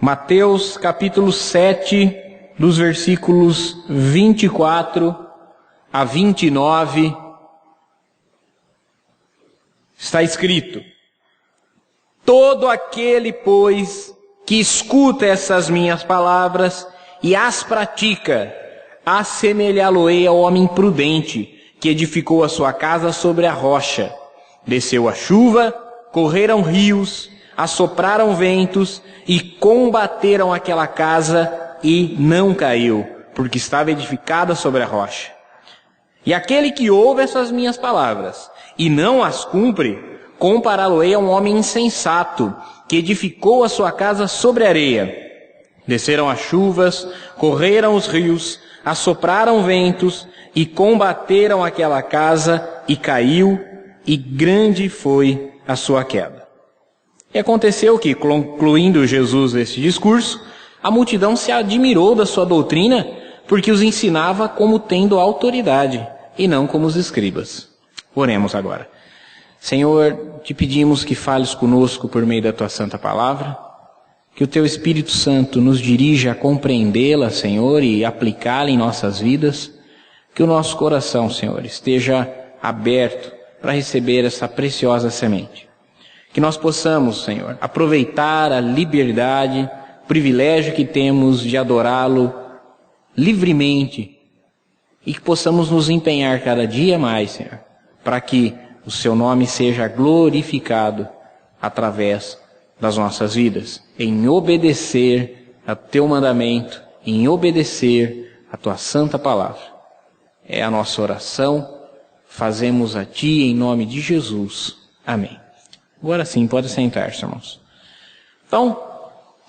Mateus capítulo 7, dos versículos 24 a 29, está escrito: todo aquele, pois, que escuta essas minhas palavras e as pratica, assemelhá-lo-ei ao homem prudente, que edificou a sua casa sobre a rocha. Desceu a chuva, correram rios, assopraram ventos e combateram aquela casa e não caiu, porque estava edificada sobre a rocha. E aquele que ouve essas minhas palavras e não as cumpre, compará-lo-ei a um homem insensato, que edificou a sua casa sobre a areia. Desceram as chuvas, correram os rios, assopraram ventos e combateram aquela casa e caiu, e grande foi a sua queda. E aconteceu que, concluindo Jesus esse discurso, a multidão se admirou da sua doutrina, porque os ensinava como tendo autoridade, e não como os escribas. Oremos agora. Senhor, te pedimos que fales conosco por meio da tua santa palavra, que o teu Espírito Santo nos dirija a compreendê-la, Senhor, e aplicá-la em nossas vidas, que o nosso coração, Senhor, esteja aberto para receber essa preciosa semente. Que nós possamos, Senhor, aproveitar a liberdade, o privilégio que temos de adorá-lo livremente, e que possamos nos empenhar cada dia mais, Senhor, para que o seu nome seja glorificado através das nossas vidas, em obedecer a teu mandamento, em obedecer a tua santa palavra. É a nossa oração, fazemos a ti em nome de Jesus. Amém. Agora sim, pode sentar-se, irmãos. Então,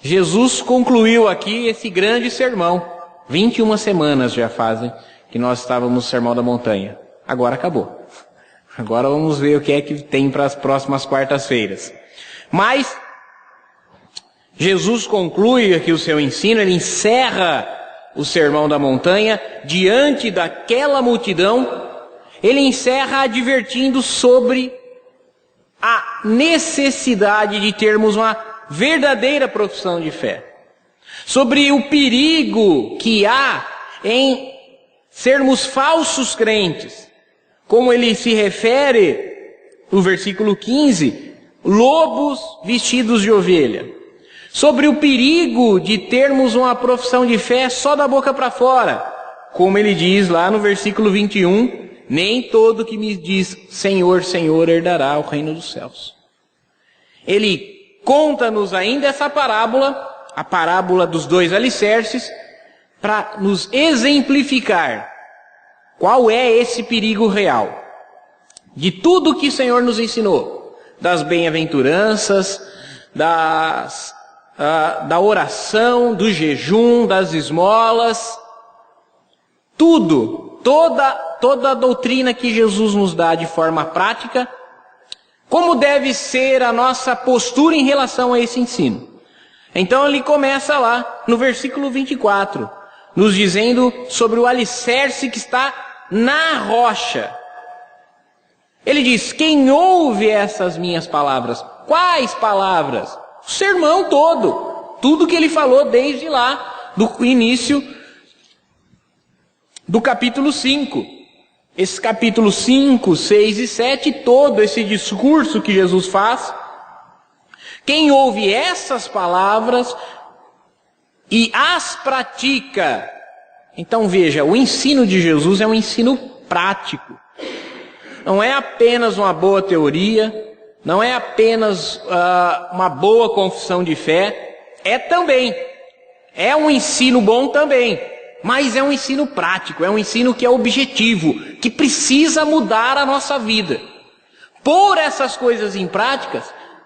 Jesus concluiu aqui esse grande sermão. 21 semanas já fazem que nós estávamos no Sermão da Montanha. Agora acabou. Agora vamos ver o que é que tem para as próximas quartas-feiras. Mas Jesus conclui aqui o seu ensino, ele encerra o Sermão da Montanha diante daquela multidão. Ele encerra advertindo sobre a necessidade de termos uma verdadeira profissão de fé. Sobre o perigo que há em sermos falsos crentes. Como ele se refere no versículo 15, lobos vestidos de ovelha. Sobre o perigo de termos uma profissão de fé só da boca para fora. Como ele diz lá no versículo 21, nem todo que me diz Senhor, Senhor herdará o reino dos céus. Ele conta-nos ainda essa parábola, a parábola dos 2 alicerces, para nos exemplificar qual é esse perigo real. De tudo que o Senhor nos ensinou, das bem-aventuranças, da oração, do jejum, das esmolas, tudo, toda a doutrina que Jesus nos dá de forma prática, como deve ser a nossa postura em relação a esse ensino. Então ele começa lá no versículo 24, nos dizendo sobre o alicerce que está na rocha. Ele diz: quem ouve essas minhas palavras? Quais palavras? O sermão todo, tudo que ele falou desde lá, do início do capítulo 5. Esse capítulo 5, 6 e 7, todo esse discurso que Jesus faz. Quem ouve essas palavras e as pratica. Então veja, o ensino de Jesus é um ensino prático. Não é apenas uma boa teoria, não é apenas uma boa confissão de fé, é um ensino bom também, mas é um ensino prático, é um ensino que é objetivo, que precisa mudar a nossa vida. Pôr essas coisas em práticas,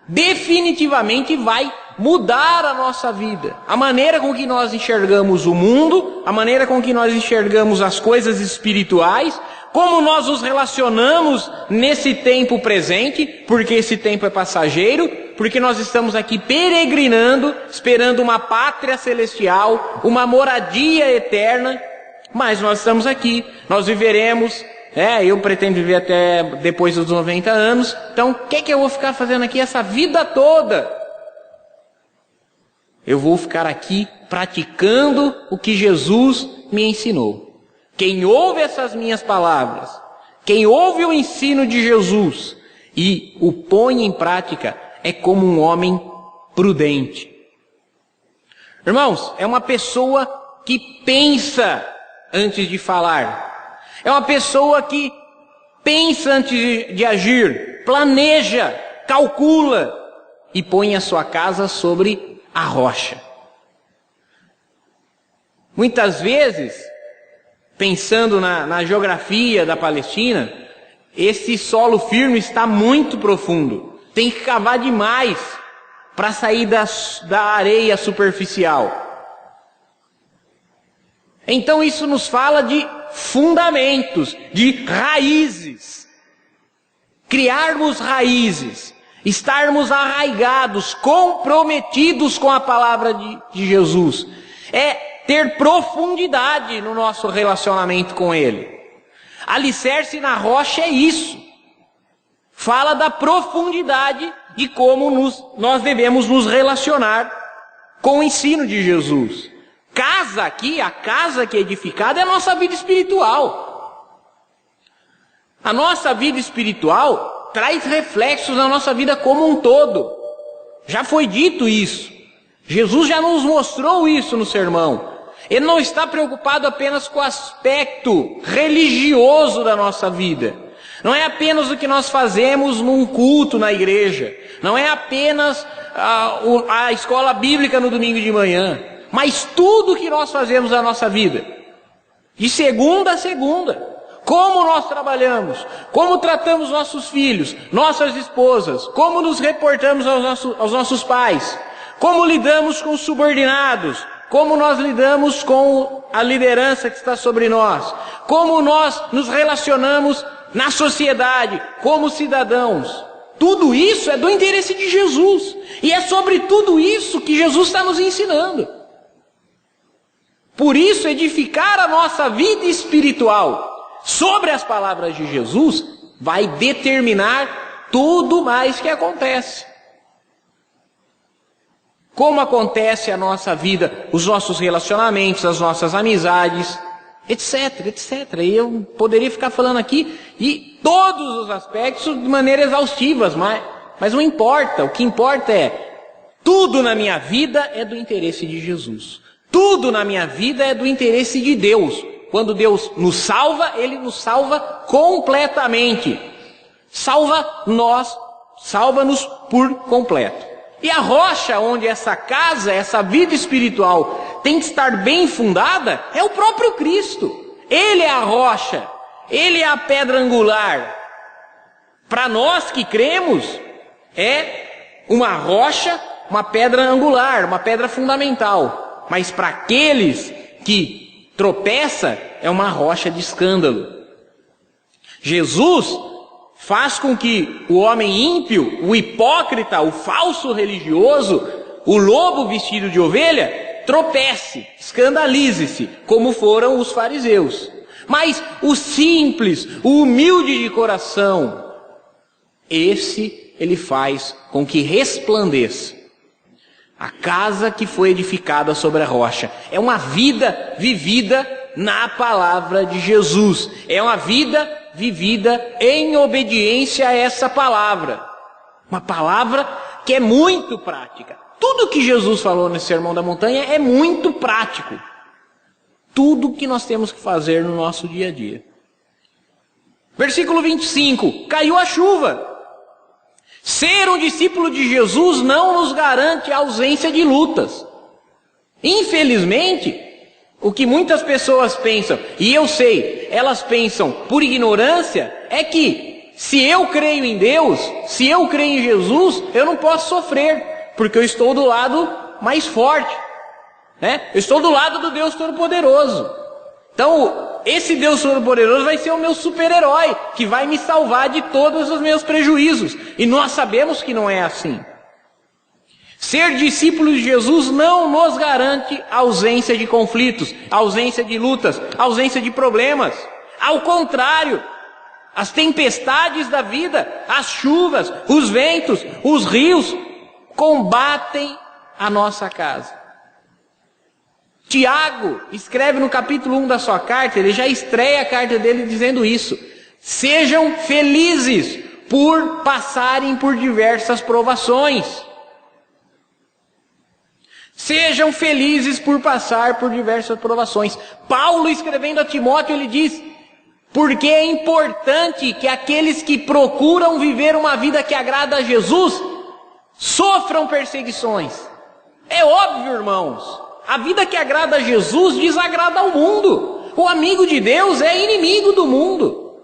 definitivamente vai mudar a nossa vida. A maneira com que nós enxergamos o mundo, a maneira com que nós enxergamos as coisas espirituais, como nós nos relacionamos nesse tempo presente, porque esse tempo é passageiro, porque nós estamos aqui peregrinando, esperando uma pátria celestial, uma moradia eterna, mas nós estamos aqui, nós viveremos, eu pretendo viver até depois dos 90 anos, então o que eu vou ficar fazendo aqui essa vida toda? eu vou ficar aqui praticando o que Jesus me ensinou. Quem ouve essas minhas palavras, quem ouve o ensino de Jesus e o põe em prática, é como um homem prudente. Irmãos, é uma pessoa que pensa antes de falar. É uma pessoa que pensa antes de agir, planeja, calcula e põe a sua casa sobre a rocha. Muitas vezes, pensando na geografia da Palestina, esse solo firme está muito profundo. Tem que cavar demais para sair da areia superficial. Então isso nos fala de fundamentos, de raízes. Criarmos raízes, estarmos arraigados, comprometidos com a palavra de Jesus. É ter profundidade no nosso relacionamento com Ele. Alicerce na rocha é isso. Fala da profundidade de como nós devemos nos relacionar com o ensino de Jesus. Casa aqui, a casa que é edificada é a nossa vida espiritual. A nossa vida espiritual traz reflexos na nossa vida como um todo. Já foi dito isso. Jesus já nos mostrou isso no sermão. Ele não está preocupado apenas com o aspecto religioso da nossa vida. Não é apenas o que nós fazemos num culto na igreja. Não é apenas a escola bíblica no domingo de manhã. Mas tudo que nós fazemos na nossa vida. De segunda a segunda. Como nós trabalhamos. Como tratamos nossos filhos, nossas esposas. Como nos reportamos aos nossos pais. Como lidamos com os subordinados. Como nós lidamos com a liderança que está sobre nós. Como nós nos relacionamos na sociedade, como cidadãos. Tudo isso é do interesse de Jesus. E é sobre tudo isso que Jesus está nos ensinando. Por isso, edificar a nossa vida espiritual sobre as palavras de Jesus vai determinar tudo mais que acontece. Como acontece a nossa vida, os nossos relacionamentos, as nossas amizades, etc, etc. E eu poderia ficar falando aqui de todos os aspectos de maneira exaustiva, mas não importa. O que importa é, tudo na minha vida é do interesse de Jesus. Tudo na minha vida é do interesse de Deus. Quando Deus nos salva, Ele nos salva completamente. Salva-nos por completo. E a rocha onde essa casa, essa vida espiritual tem que estar bem fundada, é o próprio Cristo. Ele é a rocha, Ele é a pedra angular. Para nós que cremos, é uma rocha, uma pedra angular, uma pedra fundamental. Mas para aqueles que tropeçam, é uma rocha de escândalo. Jesus faz com que o homem ímpio, o hipócrita, o falso religioso, o lobo vestido de ovelha, tropece, escandalize-se, como foram os fariseus. Mas o simples, o humilde de coração, esse ele faz com que resplandeça. A casa que foi edificada sobre a rocha é uma vida vivida na palavra de Jesus. É uma vida vivida em obediência a essa palavra. Uma palavra que é muito prática. Tudo que Jesus falou nesse Sermão da Montanha é muito prático. Tudo que nós temos que fazer no nosso dia a dia. Versículo 25. Caiu a chuva. Ser um discípulo de Jesus não nos garante a ausência de lutas. Infelizmente, o que muitas pessoas pensam, e eu sei, elas pensam por ignorância, é que se eu creio em Deus, se eu creio em Jesus, eu não posso sofrer, porque eu estou do lado mais forte, né? Eu estou do lado do Deus Todo-Poderoso. Então, esse Deus Todo-Poderoso vai ser o meu super-herói, que vai me salvar de todos os meus prejuízos. E nós sabemos que não é assim. Ser discípulo de Jesus não nos garante ausência de conflitos, ausência de lutas, ausência de problemas. Ao contrário, as tempestades da vida, as chuvas, os ventos, os rios, combatem a nossa casa. Tiago escreve no capítulo 1 da sua carta, ele já estreia a carta dele dizendo isso. Sejam felizes por passarem por diversas provações. Sejam felizes por passar por diversas provações. Paulo, escrevendo a Timóteo, ele diz: porque é importante que aqueles que procuram viver uma vida que agrada a Jesus sofram perseguições. É óbvio, irmãos. A vida que agrada a Jesus desagrada ao mundo. O amigo de Deus é inimigo do mundo.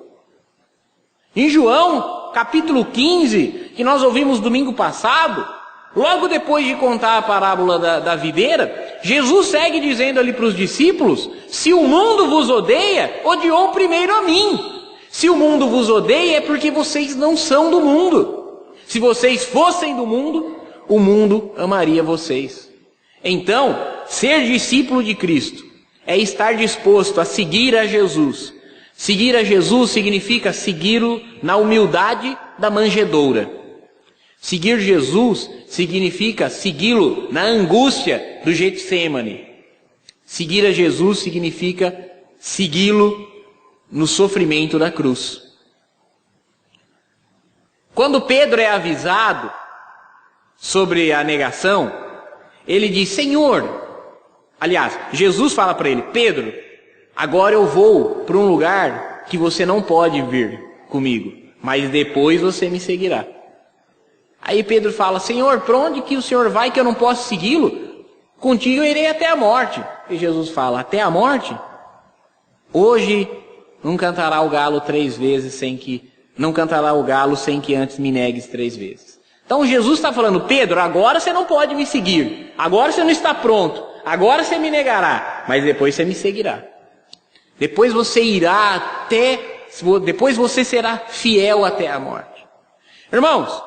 Em João, capítulo 15, que nós ouvimos domingo passado, logo depois de contar a parábola da videira, Jesus segue dizendo ali para os discípulos: se o mundo vos odeia, odiou primeiro a mim. Se o mundo vos odeia, é porque vocês não são do mundo. Se vocês fossem do mundo, o mundo amaria vocês. Então, ser discípulo de Cristo é estar disposto a seguir a Jesus. Seguir a Jesus significa segui-lo na humildade da manjedoura. Seguir Jesus significa segui-lo na angústia do Getsêmani. Seguir a Jesus significa segui-lo no sofrimento da cruz. Quando Pedro é avisado sobre a negação, ele diz: Senhor, aliás, Jesus fala para ele: Pedro, agora eu vou para um lugar que você não pode vir comigo, mas depois você me seguirá. Aí Pedro fala: Senhor, para onde que o Senhor vai que eu não posso segui-lo? Contigo eu irei até a morte. E Jesus fala: até a morte? Hoje não cantará o galo 3 vezes sem que... Não cantará o galo sem que antes me negues 3 vezes. Então Jesus está falando: Pedro, agora você não pode me seguir. Agora você não está pronto. Agora você me negará. Mas depois você me seguirá. Depois você irá até... Depois você será fiel até a morte. Irmãos,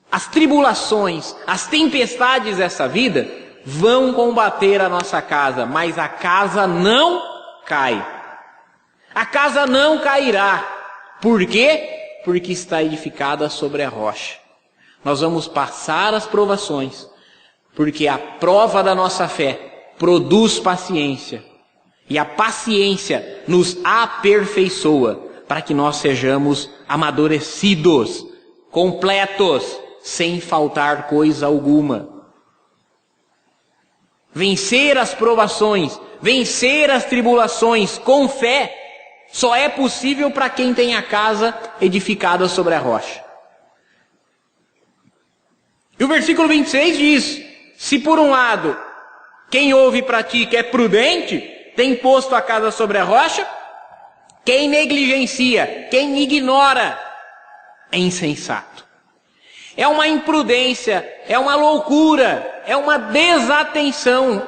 as tribulações, as tempestades dessa vida vão combater a nossa casa, mas a casa não cai. A casa não cairá. Por quê? Porque está edificada sobre a rocha. Nós vamos passar as provações, porque a prova da nossa fé produz paciência. E a paciência nos aperfeiçoa, para que nós sejamos amadurecidos, completos, sem faltar coisa alguma. Vencer as provações, vencer as tribulações com fé, só é possível para quem tem a casa edificada sobre a rocha. E o versículo 26 diz: se por um lado quem ouve e pratica é prudente, tem posto a casa sobre a rocha, quem negligencia, quem ignora, é insensato. É uma imprudência, é uma loucura, é uma desatenção,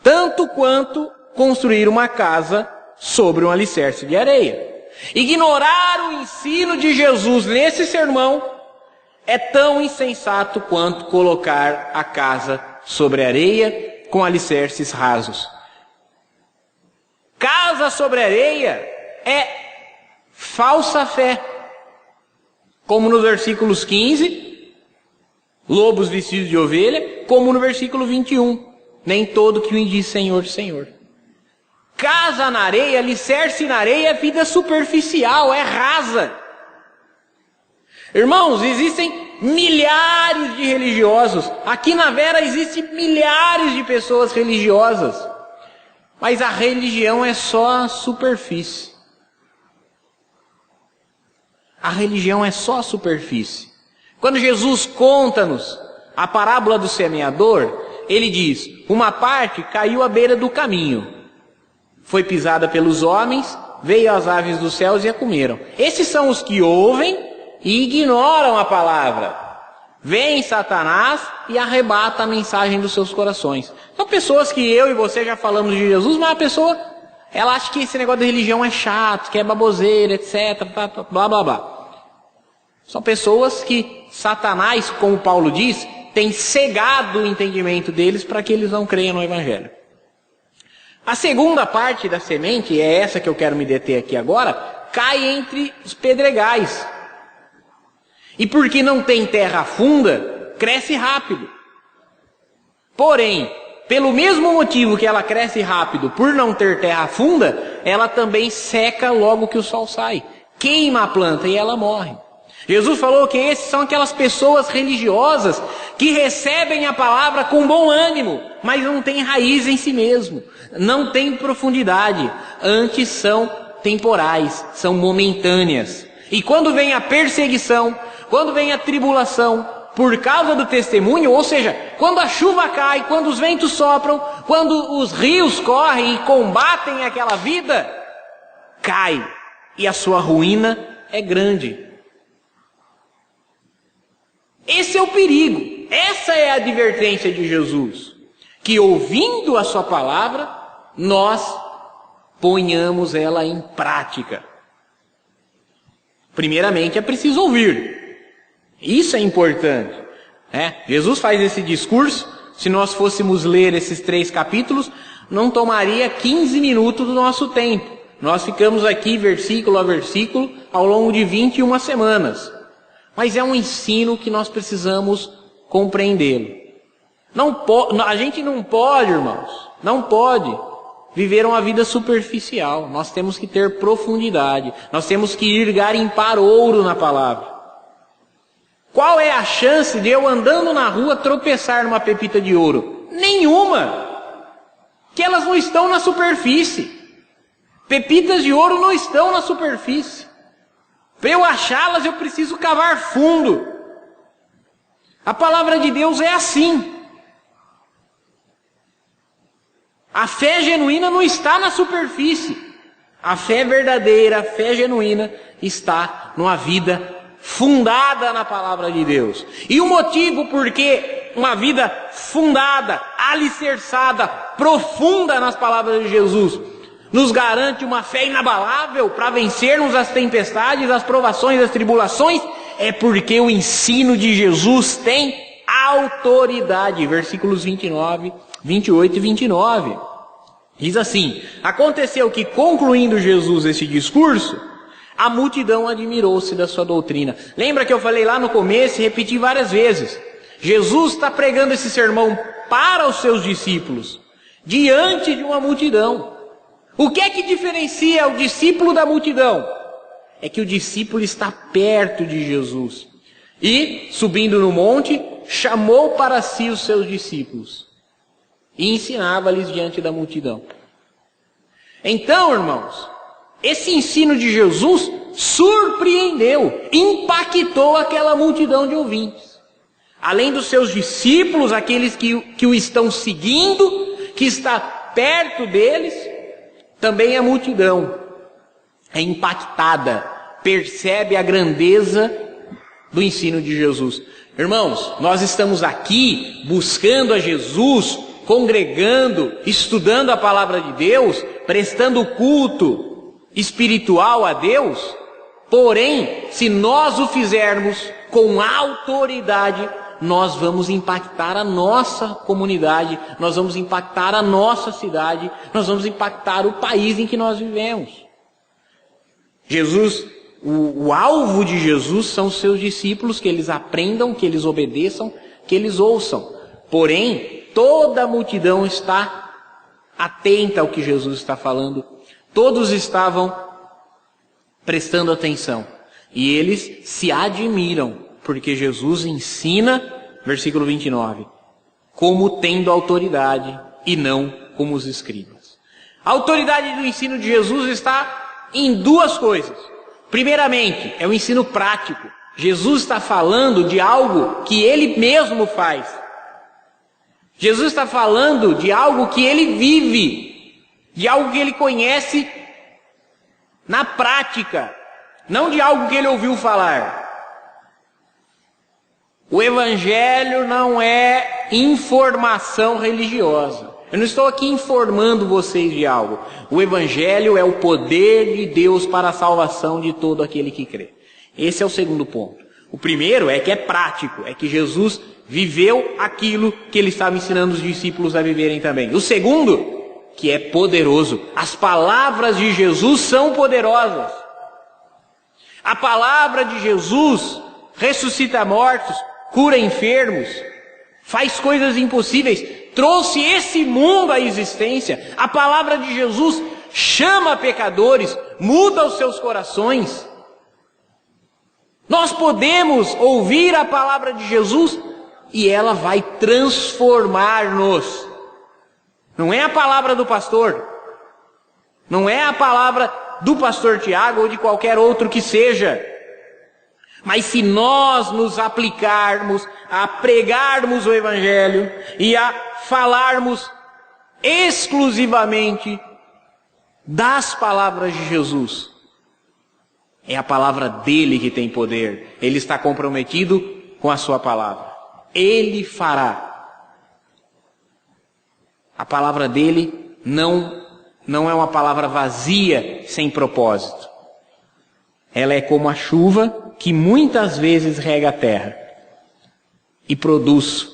tanto quanto construir uma casa sobre um alicerce de areia. Ignorar o ensino de Jesus nesse sermão é tão insensato quanto colocar a casa sobre areia com alicerces rasos. Casa sobre areia é falsa fé. Como nos versículos 15, lobos vestidos de ovelha, como no versículo 21, nem todo que me diz Senhor, Senhor. Casa na areia, alicerce na areia é vida superficial, é rasa. Irmãos, existem milhares de religiosos. Aqui na Vera existem milhares de pessoas religiosas. Mas a religião é só a superfície. A religião é só a superfície. Quando Jesus conta-nos a parábola do semeador, ele diz: uma parte caiu à beira do caminho. Foi pisada pelos homens, veio as aves dos céus e a comeram. Esses são os que ouvem e ignoram a palavra. Vem Satanás e arrebata a mensagem dos seus corações. São pessoas que eu e você já falamos de Jesus, mas a pessoa, ela acha que esse negócio de religião é chato, que é baboseira, etc, blá blá blá. São pessoas que Satanás, como Paulo diz, tem cegado o entendimento deles para que eles não creiam no Evangelho. A segunda parte da semente, é essa que eu quero me deter aqui agora, cai entre os pedregais. E porque não tem terra funda, cresce rápido. Porém, pelo mesmo motivo que ela cresce rápido, por não ter terra funda, ela também seca logo que o sol sai. Queima a planta e ela morre. Jesus falou que esses são aquelas pessoas religiosas que recebem a palavra com bom ânimo, mas não têm raiz em si mesmo, não têm profundidade, antes são temporais, são momentâneas. E quando vem a perseguição, quando vem a tribulação, por causa do testemunho, ou seja, quando a chuva cai, quando os ventos sopram, quando os rios correm e combatem aquela vida, cai, e a sua ruína é grande. Esse é o perigo, essa é a advertência de Jesus, que ouvindo a sua palavra, nós ponhamos ela em prática. Primeiramente é preciso ouvir, isso é importante, né? Jesus faz esse discurso, se nós fôssemos ler esses 3 capítulos, não tomaria 15 minutos do nosso tempo. Nós ficamos aqui versículo a versículo ao longo de 21 semanas. Mas é um ensino que nós precisamos compreendê-lo. A gente não pode, irmãos, não pode viver uma vida superficial. Nós temos que ter profundidade. Nós temos que ir garimpar ouro na palavra. Qual é a chance de eu andando na rua tropeçar numa pepita de ouro? Nenhuma. Que elas não estão na superfície. Pepitas de ouro não estão na superfície. Para eu achá-las, eu preciso cavar fundo. A palavra de Deus é assim. A fé genuína não está na superfície. A fé verdadeira, a fé genuína, está numa vida fundada na palavra de Deus. E o motivo porque uma vida fundada, alicerçada, profunda nas palavras de Jesus, nos garante uma fé inabalável para vencermos as tempestades, as provações, as tribulações, é porque o ensino de Jesus tem autoridade. Versículos 28 e 29. Diz assim: aconteceu que, concluindo Jesus esse discurso, a multidão admirou-se da sua doutrina. Lembra que eu falei lá no começo e repeti várias vezes? Jesus está pregando esse sermão para os seus discípulos, diante de uma multidão. O que é que diferencia o discípulo da multidão? É que o discípulo está perto de Jesus. E, subindo no monte, chamou para si os seus discípulos e ensinava-lhes diante da multidão. Então, irmãos, esse ensino de Jesus surpreendeu, impactou aquela multidão de ouvintes. Além dos seus discípulos, aqueles que o estão seguindo, que está perto deles, também a multidão é impactada, percebe a grandeza do ensino de Jesus. Irmãos, nós estamos aqui buscando a Jesus, congregando, estudando a palavra de Deus, prestando culto espiritual a Deus. Porém, se nós o fizermos com autoridade, nós vamos impactar a nossa comunidade, nós vamos impactar a nossa cidade, nós vamos impactar o país em que nós vivemos. Jesus, o alvo de Jesus são os seus discípulos, que eles aprendam, que eles obedeçam, que eles ouçam. Porém, toda a multidão está atenta ao que Jesus está falando, todos estavam prestando atenção, e eles se admiram, porque Jesus ensina, versículo 29, como tendo autoridade e não como os escribas. A autoridade do ensino de Jesus está em 2 coisas. Primeiramente, é o ensino prático. Jesus está falando de algo que ele mesmo faz. Jesus está falando de algo que ele vive, de algo que ele conhece na prática, não de algo que ele ouviu falar. O evangelho não é informação religiosa. Eu não estou aqui informando vocês de algo. O evangelho é o poder de Deus para a salvação de todo aquele que crê. Esse é o segundo ponto. O primeiro é que é prático, é que Jesus viveu aquilo que ele estava ensinando os discípulos a viverem também. O segundo, que é poderoso. As palavras de Jesus são poderosas. A palavra de Jesus ressuscita mortos, cura enfermos, faz coisas impossíveis. trouxe esse mundo à existência. A palavra de Jesus chama pecadores, muda os seus corações. Nós podemos ouvir a palavra de Jesus e ela vai transformar-nos. Não é a palavra do pastor, não é a palavra do pastor Tiago ou de qualquer outro que seja. Mas se nós nos aplicarmos a pregarmos o Evangelho e a falarmos exclusivamente das palavras de Jesus, é a palavra dele que tem poder. Ele está comprometido com a sua palavra. Ele fará. A palavra dele não é uma palavra vazia, sem propósito. Ela é como a chuva que muitas vezes rega a terra e produz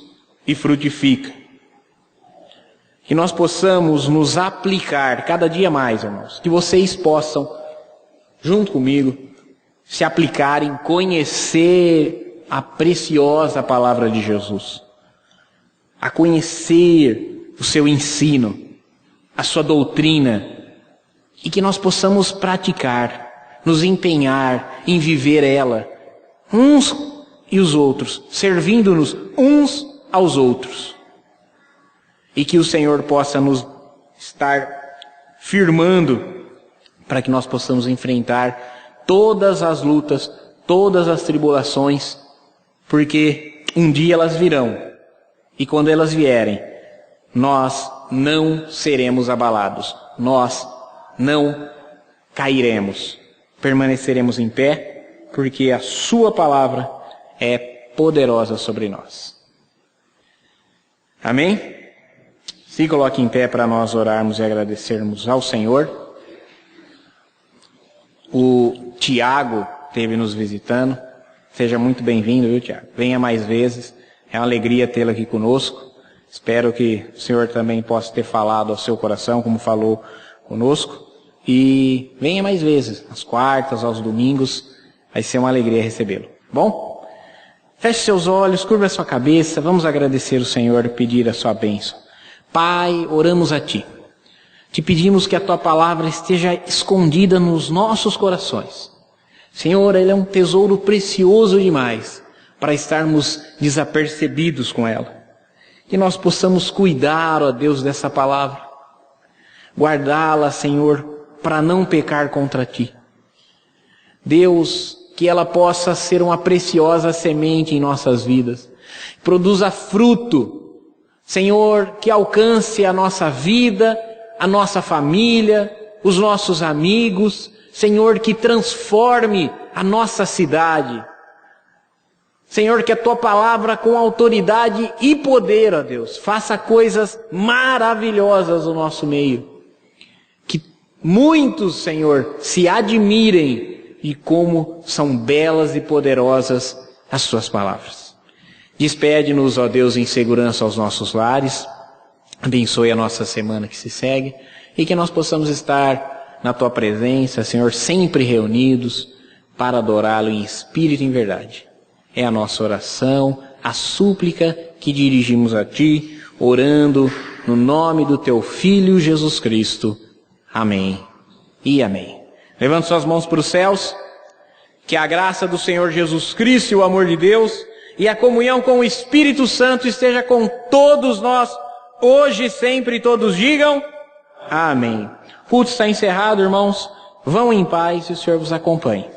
e frutifica. Que nós possamos nos aplicar cada dia mais, irmãos. Que vocês possam, junto comigo, se aplicarem, conhecer a preciosa palavra de Jesus. A conhecer o seu ensino, a sua doutrina. E que nós possamos praticar, nos empenhar em viver ela, uns e os outros, servindo-nos uns aos outros. E que o Senhor possa nos estar firmando para que nós possamos enfrentar todas as lutas, todas as tribulações, porque um dia elas virão. E quando elas vierem, nós não seremos abalados, nós não cairemos, permaneceremos em pé, porque a sua palavra é poderosa sobre nós. Amém? Se coloque em pé para nós orarmos e agradecermos ao Senhor. O Tiago esteve nos visitando. Seja muito bem-vindo, viu, Tiago? Venha mais vezes. É uma alegria tê-lo aqui conosco. Espero que o Senhor também possa ter falado ao seu coração, como falou conosco. E venha mais vezes, às quartas, aos domingos. Vai ser uma alegria recebê-lo. Bom? Feche seus olhos, curva a sua cabeça. Vamos agradecer o Senhor e pedir a sua bênção. Pai, oramos a Ti. Te pedimos que a Tua palavra esteja escondida nos nossos corações. Senhor, Ele é um tesouro precioso demais para estarmos desapercebidos com ela. Que nós possamos cuidar, ó Deus, dessa palavra. Guardá-la, Senhor, para não pecar contra Ti. Deus, que ela possa ser uma preciosa semente em nossas vidas. Produza fruto. Senhor, que alcance a nossa vida, a nossa família, os nossos amigos. Senhor, que transforme a nossa cidade. Senhor, que a Tua palavra com autoridade e poder, ó Deus, faça coisas maravilhosas no nosso meio. Que muitos, Senhor, se admirem de como são belas e poderosas as Tuas palavras. Despede-nos, ó Deus, em segurança aos nossos lares. Abençoe a nossa semana que se segue. E que nós possamos estar na Tua presença, Senhor, sempre reunidos para adorá-lo em espírito e em verdade. É a nossa oração, a súplica que dirigimos a Ti, orando no nome do Teu Filho Jesus Cristo. Amém e amém. Levante suas mãos para os céus. Que a graça do Senhor Jesus Cristo e o amor de Deus e a comunhão com o Espírito Santo esteja com todos nós, hoje e sempre. Todos digam amém. O culto está encerrado, irmãos. Vão em paz e o Senhor vos acompanhe.